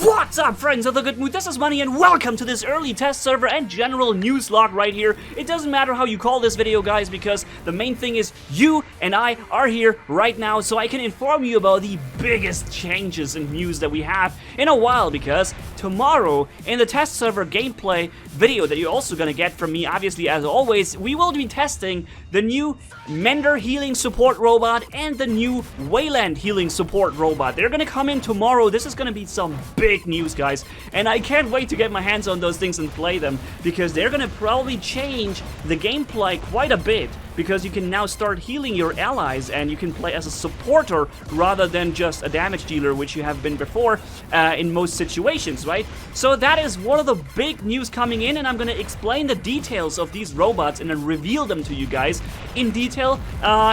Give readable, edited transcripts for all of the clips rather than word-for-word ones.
What's up, friends of the good mood? This is Manni and welcome to this early test server and general news log right here. It doesn't matter how you call this video, guys, because the main thing is you and I are here right now so I can inform you about the biggest changes in news that we have in a while, because tomorrow in the test server gameplay video that you're also gonna get from me, obviously, as always, we will be testing the new Mender healing support robot and the new Weyland healing support robot. They're gonna come in tomorrow. This is gonna be some big news, guys, and I can't wait to get my hands on those things and play them, because they're gonna probably change the gameplay quite a bit, because you can now start healing your allies and you can play as a supporter rather than just a damage dealer, which you have been before in most situations, right? So that is one of the big news coming in, and I'm gonna explain the details of these robots and then reveal them to you guys in detail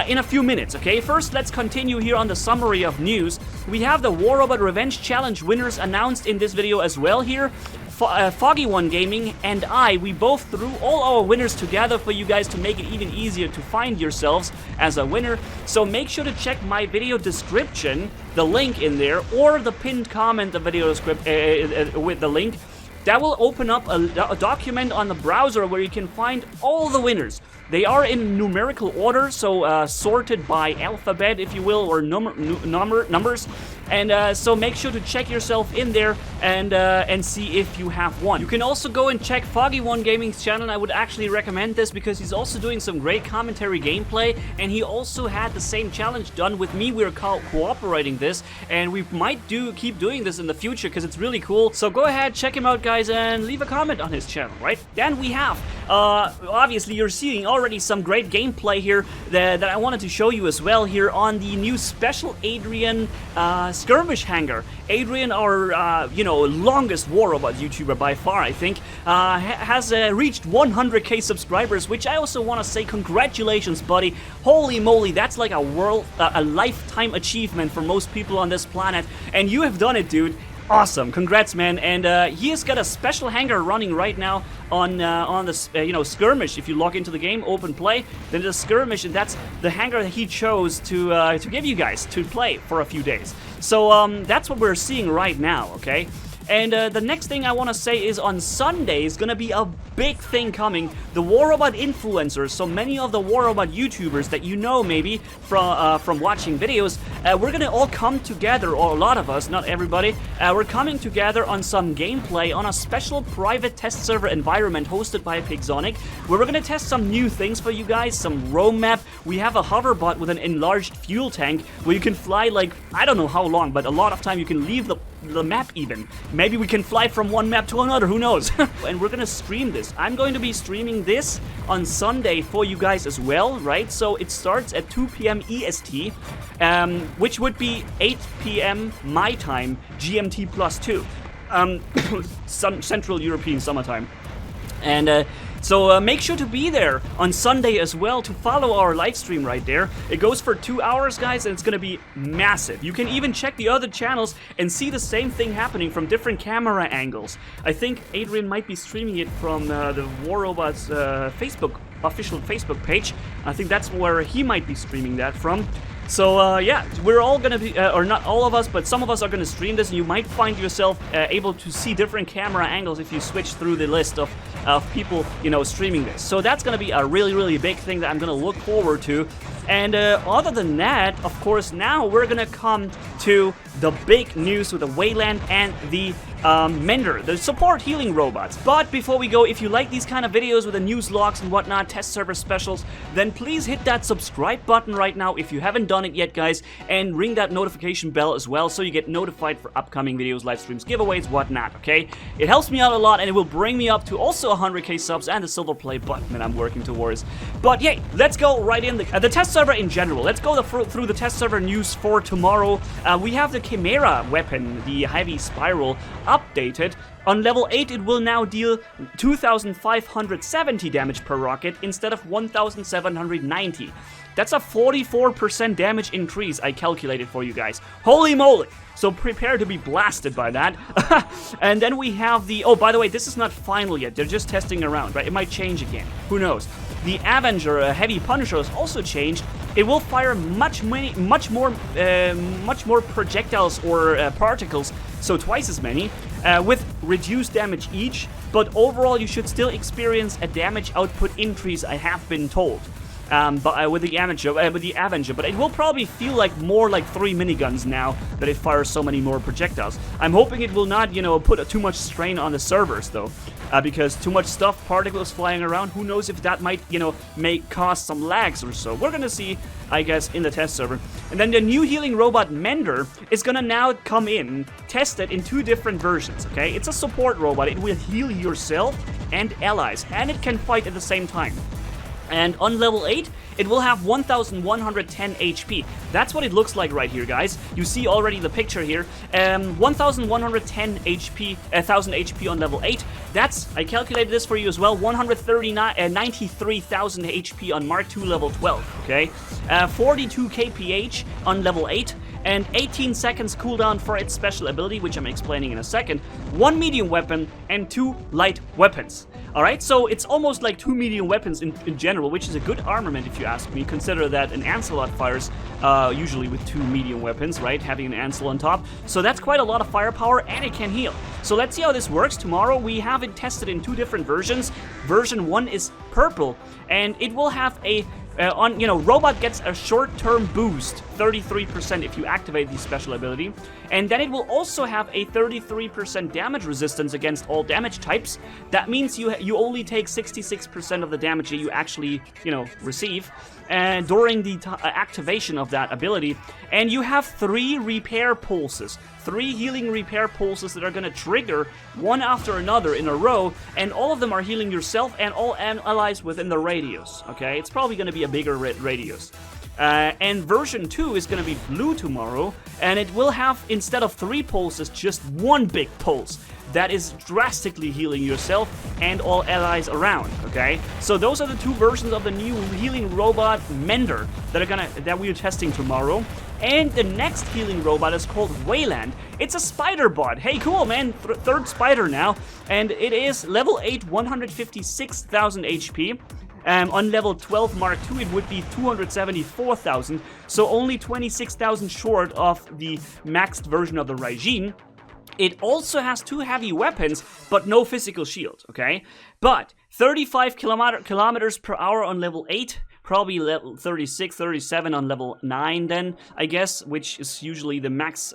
in a few minutes, okay? First, let's continue here on the summary of news. We have the War Robot Revenge Challenge winners announced in this video as well here. Untitled and we both threw all our winners together for you guys to make it even easier to find yourselves as a winner. So make sure to check my video description, the link in there, or the pinned comment, the video description with the link. That will open up a document on the browser where you can find all the winners. They are in numerical order, so sorted by alphabet, if you will, or numbers. And so make sure to check yourself in there and see if you have won. You can also go and check Untitled channel. I would actually recommend this because he's also doing some great commentary gameplay, and he also had the same challenge done with me. We're cooperating this, and we might keep doing this in the future because it's really cool. So go ahead, check him out, guys, and leave a comment on his channel, right? Then we have, obviously you're seeing already some great gameplay here that I wanted to show you as well here on the new special Adrian skirmish hangar. Adrian, our longest War Robot YouTuber by far, I think, has reached 100k subscribers, which I also want to say congratulations, buddy. Holy moly, that's like a lifetime achievement for most people on this planet, and you have done it, dude. Awesome, congrats, man. And he has got a special hangar running right now on the skirmish. If you log into the game, open play, then the skirmish, and that's the hangar that he chose to give you guys to play for a few days. So that's what we're seeing right now, okay? And the next thing I want to say is on Sunday is going to be a big thing coming. The War Robot influencers, so many of the War Robot YouTubers that you know maybe from watching videos, we're going to all come together, or a lot of us, not everybody, we're coming together on some gameplay on a special private test server environment hosted by Pixonic, where we're going to test some new things for you guys, some roam map. We have a hoverbot with an enlarged fuel tank where you can fly like, I don't know how long, but a lot of time you can leave the map even. Maybe we can fly from one map to another, who knows? And we're gonna stream this. I'm going to be streaming this on Sunday for you guys as well, right? So it starts at 2 p.m. EST, which would be 8 p.m. my time, GMT plus 2. Some Central European summertime. And so make sure to be there on Sunday as well to follow our live stream right there. It goes for 2 hours, guys, and it's gonna be massive. You can even check the other channels and see the same thing happening from different camera angles. I think Adrian might be streaming it from the War Robots official Facebook page. I think that's where he might be streaming that from. So yeah, we're all gonna be, or not all of us, but some of us are gonna stream this, and you might find yourself able to see different camera angles if you switch through the list of people, streaming this. So that's gonna be a really, really big thing that I'm gonna look forward to. And other than that, of course, now we're gonna come to the big news with the Wayland and the Mender, the support healing robots. But before we go, if you like these kind of videos with the news logs and whatnot, test server specials, then please hit that subscribe button right now if you haven't done it yet, guys, and ring that notification bell as well so you get notified for upcoming videos, live streams, giveaways, whatnot, okay? It helps me out a lot, and it will bring me up to also 100k subs and the silver play button that I'm working towards. But yeah, let's go right in the test server in general. Let's go through the test server news for tomorrow. We have the Chimera weapon, the heavy spiral, updated. On level 8, it will now deal 2,570 damage per rocket instead of 1,790. That's a 44% damage increase I calculated for you guys. Holy moly! So prepare to be blasted by that. And then we have the... Oh, by the way, this is not final yet. They're just testing around, right? It might change again. Who knows? The Avenger, a heavy Punisher, has also changed. It will fire much more projectiles or particles so twice as many, with reduced damage each, but overall you should still experience a damage output increase, I have been told. But with the Avenger, but it will probably feel like more like 3 miniguns now that it fires so many more projectiles. I'm hoping it will not, you know, put too much strain on the servers though, because too much stuff, particles flying around. Who knows if that might, you know, cause some lags or so. We're gonna see, I guess, in the test server. And then the new healing robot Mender is gonna now come in, tested in 2 different versions. Okay, it's a support robot. It will heal yourself and allies, and it can fight at the same time. And on level 8, it will have 1110 HP. That's what it looks like right here, guys. You see already the picture here. 1110 HP, 1000 HP on level 8. That's, I calculated this for you as well, 93,000 HP on Mark II level 12, okay? 42 kph on level 8. And 18 seconds cooldown for its special ability, which I'm explaining in a second. 1 medium weapon and 2 light weapons. Alright, so it's almost like 2 medium weapons in general, which is a good armament if you ask me. Consider that an Ancelot fires usually with 2 medium weapons, right? Having an Ansel on top. So that's quite a lot of firepower, and it can heal. So let's see how this works. Tomorrow we have it tested in 2 different versions. Version 1 is purple, and it will have a robot gets a short-term boost, 33% if you activate the special ability, and then it will also have a 33% damage resistance against all damage types. That means you only take 66% of the damage that you actually, receive during the activation of that ability, and you have 3 repair pulses. 3 healing repair pulses that are going to trigger one after another in a row, and all of them are healing yourself and all allies within the radius, okay? It's probably going to be a bigger radius. And version 2 is going to be blue tomorrow, and it will have, instead of 3 pulses, just 1 big pulse that is drastically healing yourself and all allies around, okay? So those are the 2 versions of the new healing robot Mender that we are testing tomorrow. And the next healing robot is called Weyland. It's a spider bot. Hey, cool, man. 3rd spider now. And it is level 8, 156,000 HP. On level 12 Mark II, it would be 274,000. So only 26,000 short of the maxed version of the regime. It also has 2 heavy weapons, but no physical shield, okay? But 35 kilometers per hour on level 8, probably level 36, 37 on level 9 then, I guess, which is usually the max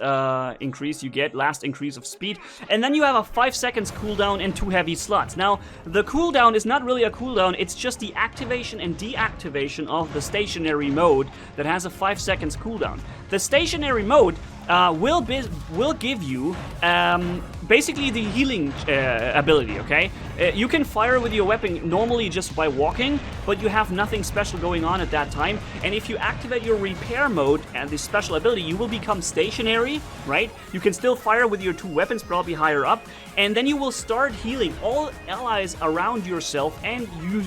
increase you get, last increase of speed. And then you have a 5 seconds cooldown and 2 heavy slots. Now, the cooldown is not really a cooldown, it's just the activation and deactivation of the stationary mode that has a 5 seconds cooldown. The stationary mode will give you basically the healing ability, okay? You can fire with your weapon normally just by walking, but you have nothing special going on at that time. And if you activate your repair mode and the special ability, you will become stationary, right? You can still fire with your 2 weapons, probably higher up, and then you will start healing all allies around yourself and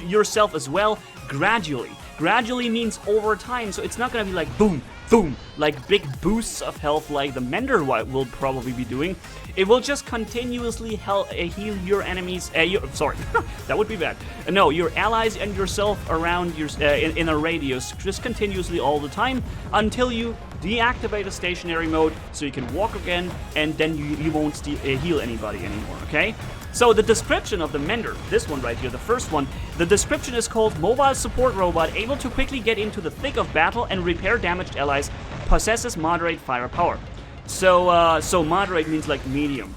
yourself as well gradually. Gradually means over time, so it's not gonna be like boom, boom, like big boosts of health like the Mender will probably be doing. It will just continuously heal your enemies, sorry, that would be bad. No, your allies and yourself around in a radius, just continuously all the time, until you deactivate a stationary mode, so you can walk again, and then you won't heal anybody anymore, okay? So the description of the Mender, this one right here, the first one, the description is called Mobile Support Robot, able to quickly get into the thick of battle and repair damaged allies, possesses moderate firepower. So moderate means like medium.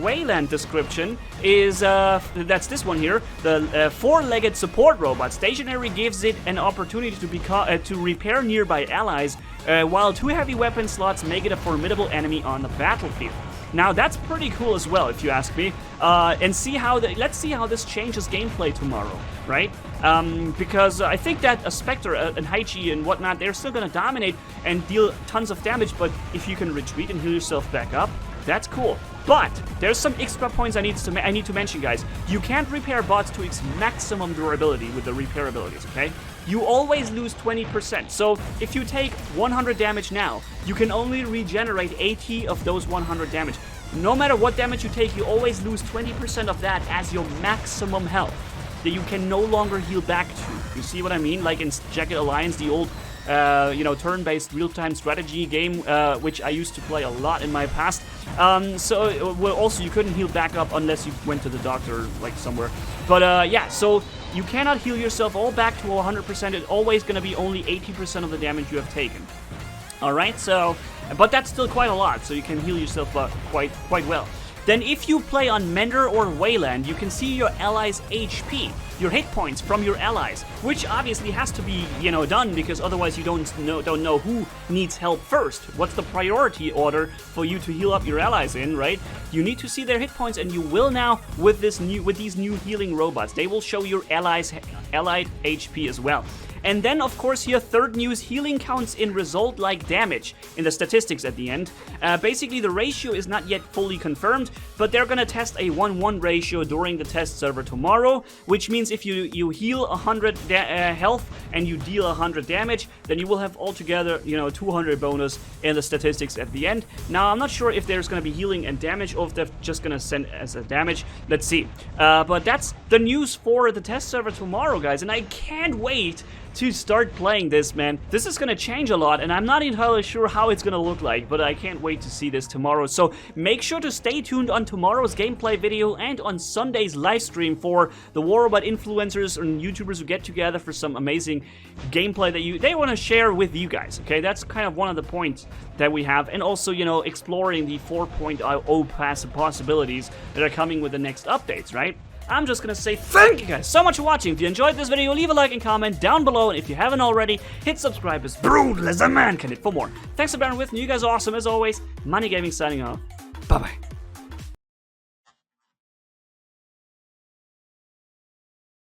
Weyland description is, that's this one here, the 4-legged support robot. Stationary gives it an opportunity to repair nearby allies, while 2 heavy weapon slots make it a formidable enemy on the battlefield. Now that's pretty cool as well, if you ask me. And let's see how this changes gameplay tomorrow, right? Because I think that a Spectre and Haichi and whatnot, they're still gonna dominate and deal tons of damage, but if you can retreat and heal yourself back up, that's cool. But there's some extra points I need to mention, guys. You can't repair bots to its maximum durability with the repair abilities, okay? You always lose 20%. So if you take 100 damage now, you can only regenerate 80 of those 100 damage. No matter what damage you take, you always lose 20% of that as your maximum health that you can no longer heal back to. You see what I mean? Like in Jagged Alliance, the old you know, turn-based real-time strategy game, which I used to play a lot in my past. So, well, also you couldn't heal back up unless you went to the doctor, like, somewhere. But, yeah, so you cannot heal yourself all back to 100%. It's always going to be only 80% of the damage you have taken. Alright, so, but that's still quite a lot, so you can heal yourself quite well. Then if you play on Mender or Weyland, you can see your allies' HP, your hit points from your allies, which obviously has to be, you know, done, because otherwise you don't know who needs help first. What's the priority order for you to heal up your allies in, right? You need to see their hit points, and you will now with these new healing robots. They will show your allied HP as well. And then, of course, here, third news, healing counts in result-like damage in the statistics at the end. Basically, the ratio is not yet fully confirmed, but they're gonna test a 1-1 ratio during the test server tomorrow, which means if you heal 100 health and you deal 100 damage, then you will have altogether, you know, 200 bonus in the statistics at the end. Now, I'm not sure if there's gonna be healing and damage, or if they're just gonna send as a damage. Let's see. But that's the news for the test server tomorrow, guys, and I can't wait to start playing this, man. This is gonna change a lot, and I'm not entirely sure how it's gonna look like, but I can't wait to see this tomorrow. So make sure to stay tuned on tomorrow's gameplay video and on Sunday's live stream for the War Robot influencers and YouTubers who get together for some amazing gameplay that they want to share with you guys. Okay, that's kind of one of the points that we have, and also, you know, exploring the 4.0 possibilities that are coming with the next updates, right? I'm just gonna say thank you guys so much for watching. If you enjoyed this video, leave a like and comment down below, and if you haven't already, hit subscribe as brutal as a man can hit for more. Thanks for bearing with me. You guys are awesome as always. Manni-Gaming signing off. Bye-bye.